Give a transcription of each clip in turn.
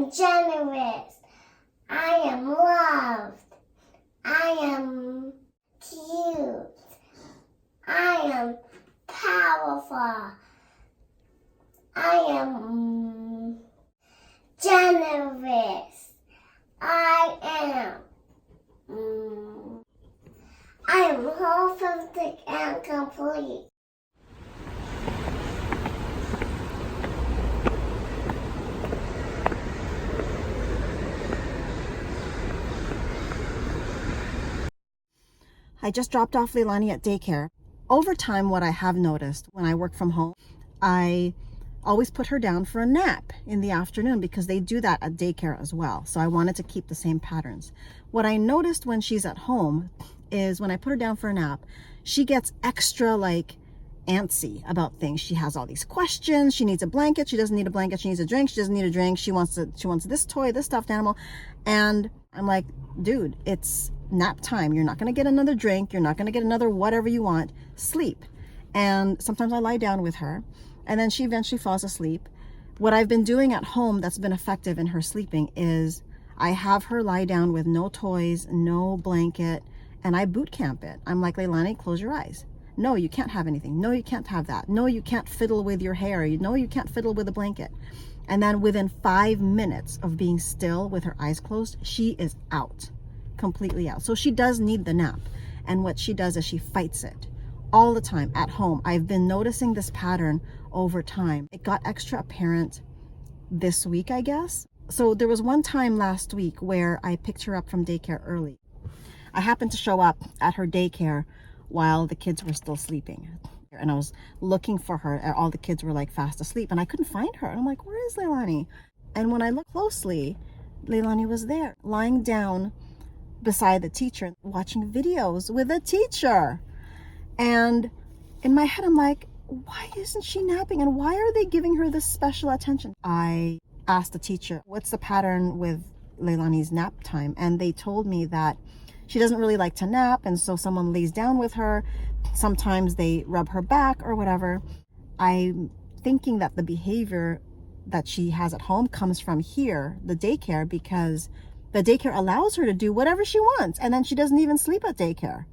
am generous. I am loved. I am cute. I am powerful. I am generous. I am whole, perfect, and complete. I just dropped off Leilani at daycare. Over time, what I have noticed when I work from home, I always put her down for a nap in the afternoon because they do that at daycare as well. So I wanted to keep the same patterns. What I noticed when she's at home is when I put her down for a nap, she gets extra antsy about things. She has all these questions. She needs a blanket. She doesn't need a blanket. She needs a drink. She doesn't need a drink. She wants this toy, this stuffed animal. And I'm like, dude, it's nap time. You're not going to get another drink. You're not going to get another whatever you want. Sleep. And sometimes I lie down with her and then she eventually falls asleep. What I've been doing at home that's been effective in her sleeping is I have her lie down with no toys, no blanket, and I boot camp it. I'm like, Leilani, close your eyes. No, you can't have anything. No, you can't have that. No, you can't fiddle with your hair. No, you can't fiddle with a blanket. And then within 5 minutes of being still with her eyes closed, she is out, completely out. So she does need the nap. And what she does is she fights it all the time at home. I've been noticing this pattern over time. It got extra apparent this week, I guess. So there was one time last week where I picked her up from daycare early. I happened to show up at her daycare while the kids were still sleeping. And I was looking for her. All the kids were fast asleep and I couldn't find her. And I'm like, where is Leilani? And when I looked closely, Leilani was there, lying down beside the teacher, watching videos with a teacher. And in my head, I'm like, why isn't she napping? And why are they giving her this special attention? I asked the teacher, what's the pattern with Leilani's nap time? And they told me that she doesn't really like to nap. And so someone lays down with her. Sometimes they rub her back or whatever. I'm thinking that the behavior that she has at home comes from here, the daycare, because the daycare allows her to do whatever she wants. And then she doesn't even sleep at daycare.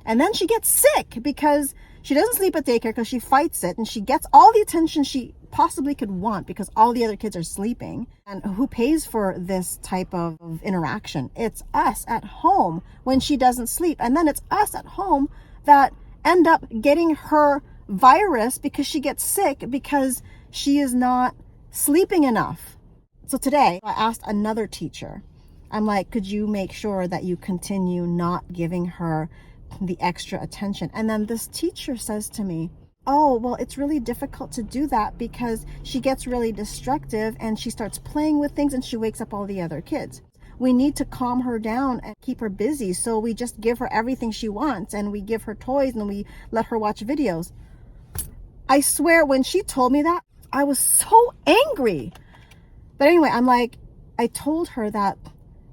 And then she gets sick because she doesn't sleep at daycare because she fights it and she gets all the attention she possibly could want because all the other kids are sleeping. And who pays for this type of interaction? It's us at home when she doesn't sleep. And then it's us at home that end up getting her virus because she gets sick because she is not sleeping enough. So today I asked another teacher, I'm like, could you make sure that you continue not giving her the extra attention? And then this teacher says to me, oh, well, it's really difficult to do that because she gets really destructive and she starts playing with things and she wakes up all the other kids. We need to calm her down and keep her busy. So we just give her everything she wants and we give her toys and we let her watch videos. I swear when she told me that, I was so angry. But anyway, I'm like, I told her that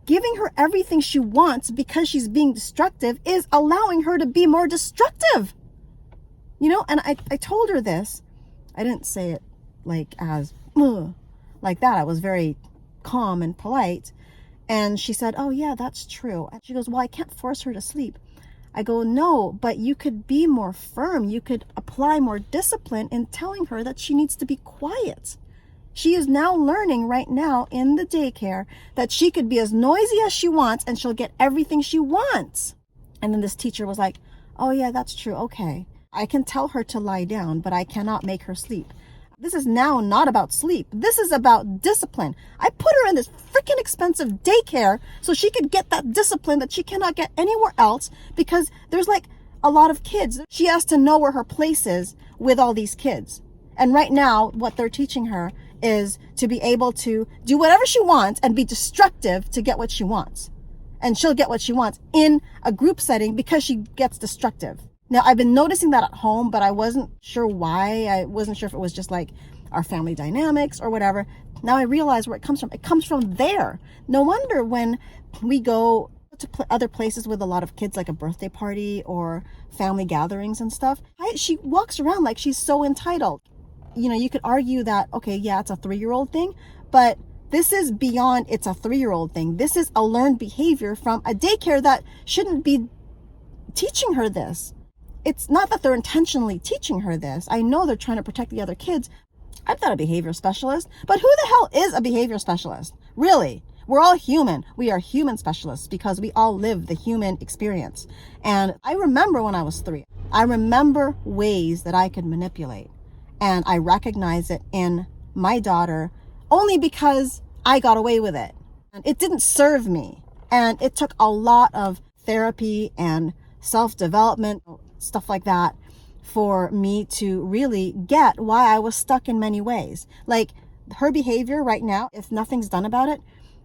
giving her everything she wants because she's being destructive is allowing her to be more destructive. And I told her this. I didn't say it like that. I was very calm and polite. And she said, oh yeah, that's true. And she goes, well, I can't force her to sleep. I go, no, but you could be more firm. You could apply more discipline in telling her that she needs to be quiet. She is now learning right now in the daycare that she could be as noisy as she wants and she'll get everything she wants. And then this teacher was like, oh yeah, that's true. Okay. I can tell her to lie down, but I cannot make her sleep. This is now not about sleep. This is about discipline. I put her in this freaking expensive daycare so she could get that discipline that she cannot get anywhere else because there's a lot of kids. She has to know where her place is with all these kids. And right now, what they're teaching her is to be able to do whatever she wants and be destructive to get what she wants. And she'll get what she wants in a group setting because she gets destructive. Now, I've been noticing that at home, but I wasn't sure why. I wasn't sure if it was just our family dynamics or whatever. Now I realize where it comes from. It comes from there. No wonder when we go to other places with a lot of kids, like a birthday party or family gatherings and stuff, she walks around like she's so entitled. You could argue that, okay, yeah, it's a 3-year-old thing, but This is beyond it's a 3-year-old thing. This is a learned behavior from a daycare that shouldn't be teaching her this. It's not that they're intentionally teaching her this. I know they're trying to protect the other kids. I'm not a behavior specialist, but who the hell is a behavior specialist? Really? We're all human. We are human specialists because we all live the human experience. And I remember when I was 3, I remember ways that I could manipulate. And I recognize it in my daughter only because I got away with it. And it didn't serve me. And it took a lot of therapy and self-development, stuff like that, for me to really get why I was stuck in many ways. Like her behavior right now, if nothing's done about it,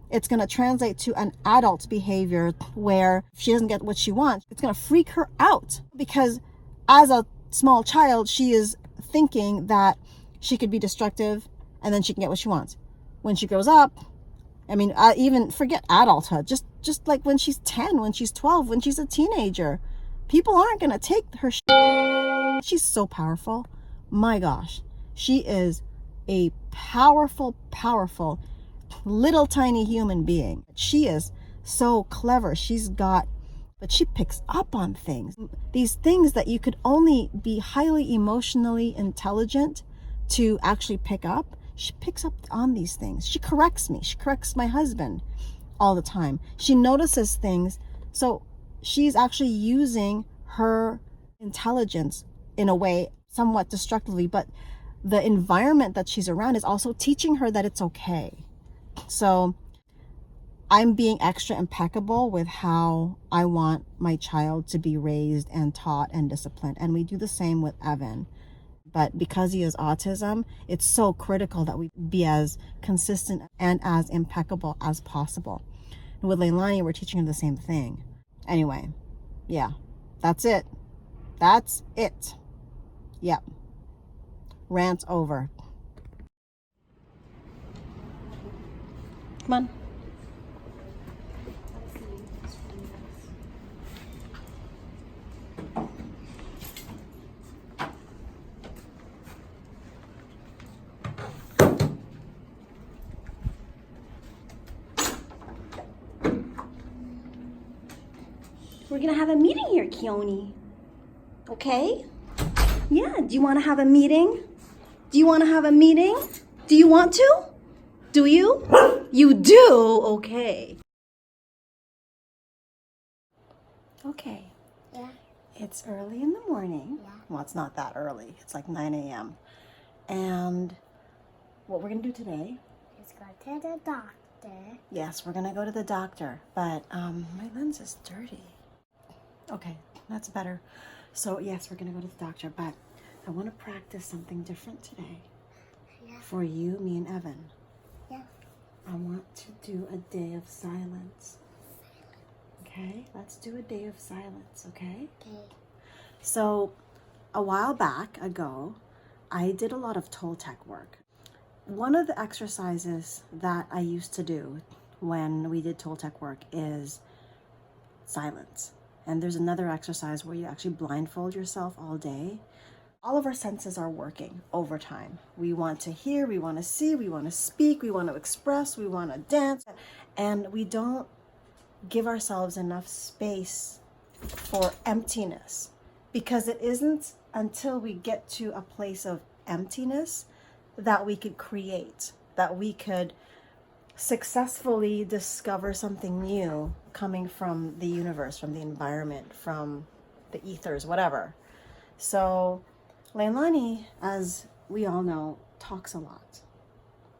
it's going to translate to an adult's behavior where if she doesn't get what she wants, it's going to freak her out. Because as a small child, she is thinking that she could be destructive and then she can get what she wants. When she grows up, I mean, even forget adulthood, just like when she's 10, when she's 12, when she's a teenager, people aren't going to take her She's so powerful. My gosh, she is a powerful, powerful little tiny human being. She is so clever. But she picks up on things. These things that you could only be highly emotionally intelligent to actually pick up. She picks up on these things. She corrects me. She corrects my husband all the time. She notices things. So she's actually using her intelligence in a way somewhat destructively, but the environment that she's around is also teaching her that it's okay. So I'm being extra impeccable with how I want my child to be raised and taught and disciplined. And we do the same with Evan. But because he has autism, it's so critical that we be as consistent and as impeccable as possible. And with Leilani, we're teaching her the same thing. Anyway, yeah, that's it. That's it. Yep. Rant's over. Come on. We're gonna have a meeting here, Keone. Okay? Yeah, do you wanna have a meeting? Do you wanna have a meeting? Do you want to? Do you? You do? Okay. Okay. Yeah. It's early in the morning. Yeah. Well, it's not that early. It's like 9 a.m. And what we're gonna do today, Let's go to the doctor. yes, we're gonna go to the doctor, but my lens is dirty. Okay, that's better. So yes, we're gonna go to the doctor, but I want to practice something different today. Yeah. For you, me, and Evan. Yeah. I want to do a day of silence. Okay, let's do a day of silence, okay? Okay. So a while back ago, I did a lot of Toltec work. One of the exercises that I used to do when we did Toltec work is silence. And there's another exercise where you actually blindfold yourself all day. All of our senses are working overtime. We want to hear, we want to see, we want to speak, we want to express, we want to dance. And we don't give ourselves enough space for emptiness, because it isn't until we get to a place of emptiness that we could create, that we could successfully discover something new coming from the universe, from the environment, from the ethers, whatever. So Leilani, as we all know, talks a lot.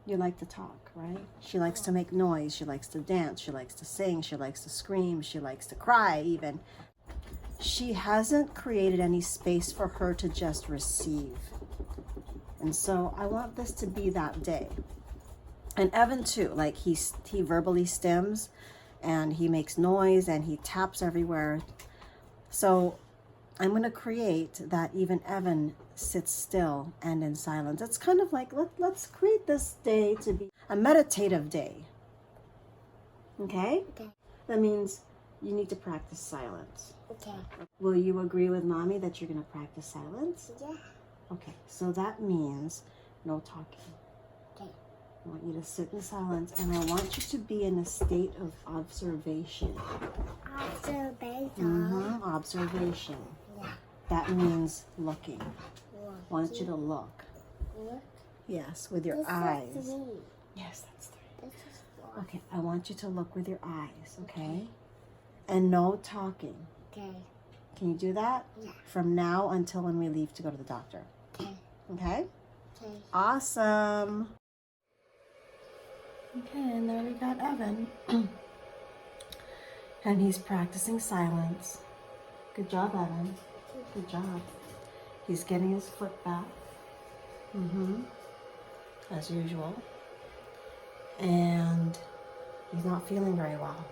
You like to talk, right? She likes to make noise, she likes to dance, she likes to sing, she likes to scream, she likes to cry even. She hasn't created any space for her to just receive. And so I want this to be that day. And Evan too, like he verbally stims and he makes noise and he taps everywhere. So I'm going to create that even Evan sits still and in silence. It's kind of like, let's create this day to be a meditative day. Okay? Okay. That means you need to practice silence. Okay. Will you agree with Mommy that you're going to practice silence? Yeah. Okay, so that means no talking. Okay. I want you to sit in silence, and I want you to be in a state of observation. Observation. Observation. Yeah. That means looking. Look. I want you to look. Look. Yes, with your This eyes. is 3. Yes, that's 3. This is 4. Okay, I want you to look with your eyes, okay? And no talking. Okay. Can you do that? Yeah. From now until when we leave to go to the doctor. Okay. Okay? Okay. Awesome. Okay, and there we got Evan. And he's practicing silence. Good job, Evan. Good job. He's getting his foot back. As usual. And he's not feeling very well.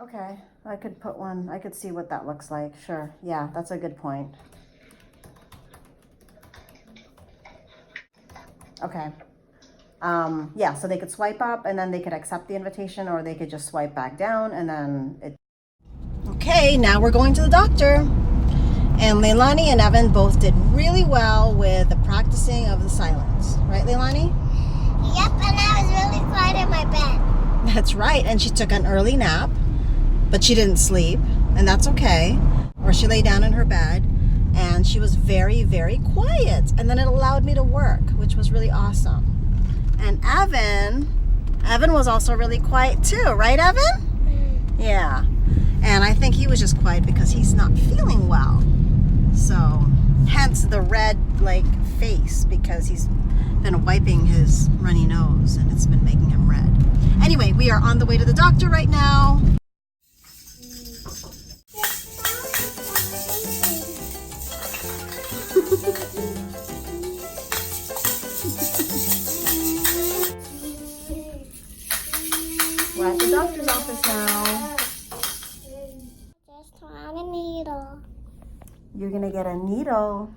Okay, I could put one, I could see what that looks like. Sure, yeah, that's a good point. Okay. Yeah, so they could swipe up and then they could accept the invitation, or they could just swipe back down and then it... Okay, now we're going to the doctor. And Leilani and Evan both did really well with the practicing of the silence. Right, Leilani? Yep, and I was really quiet in my bed. That's right, and she took an early nap, but she didn't sleep, and that's okay. Or she lay down in her bed, and she was very, very quiet. And then it allowed me to work, which was really awesome. And Evan was also really quiet too, right, Evan? Yeah. And I think he was just quiet because he's not feeling well. So, hence the red, face, because he's been wiping his runny nose, and it's been making him red. Anyway, we are on the way to the doctor right now. We're at the doctor's office now. Just want a needle. You're gonna get a needle.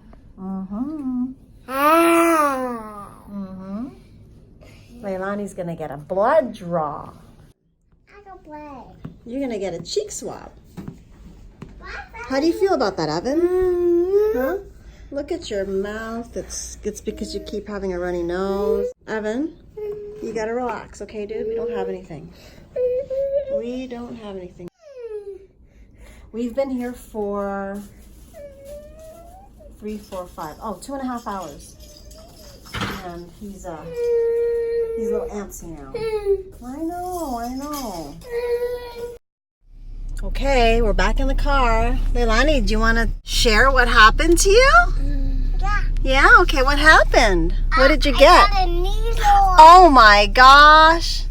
Leilani's gonna get a blood draw. I can play. You're gonna get a cheek swab. How do you feel about that, Evan? Huh? Look at your mouth. It's because you keep having a runny nose. Evan, you gotta relax, okay, dude? We don't have anything. We don't have anything. We've been here for 3, 4, 5. Oh, 2.5 hours. And he's a little antsy now. I know. Okay, we're back in the car. Leilani, do you want to share what happened to you? Yeah. Yeah? Okay, what happened? What did you get? I got a needle. Oh my gosh.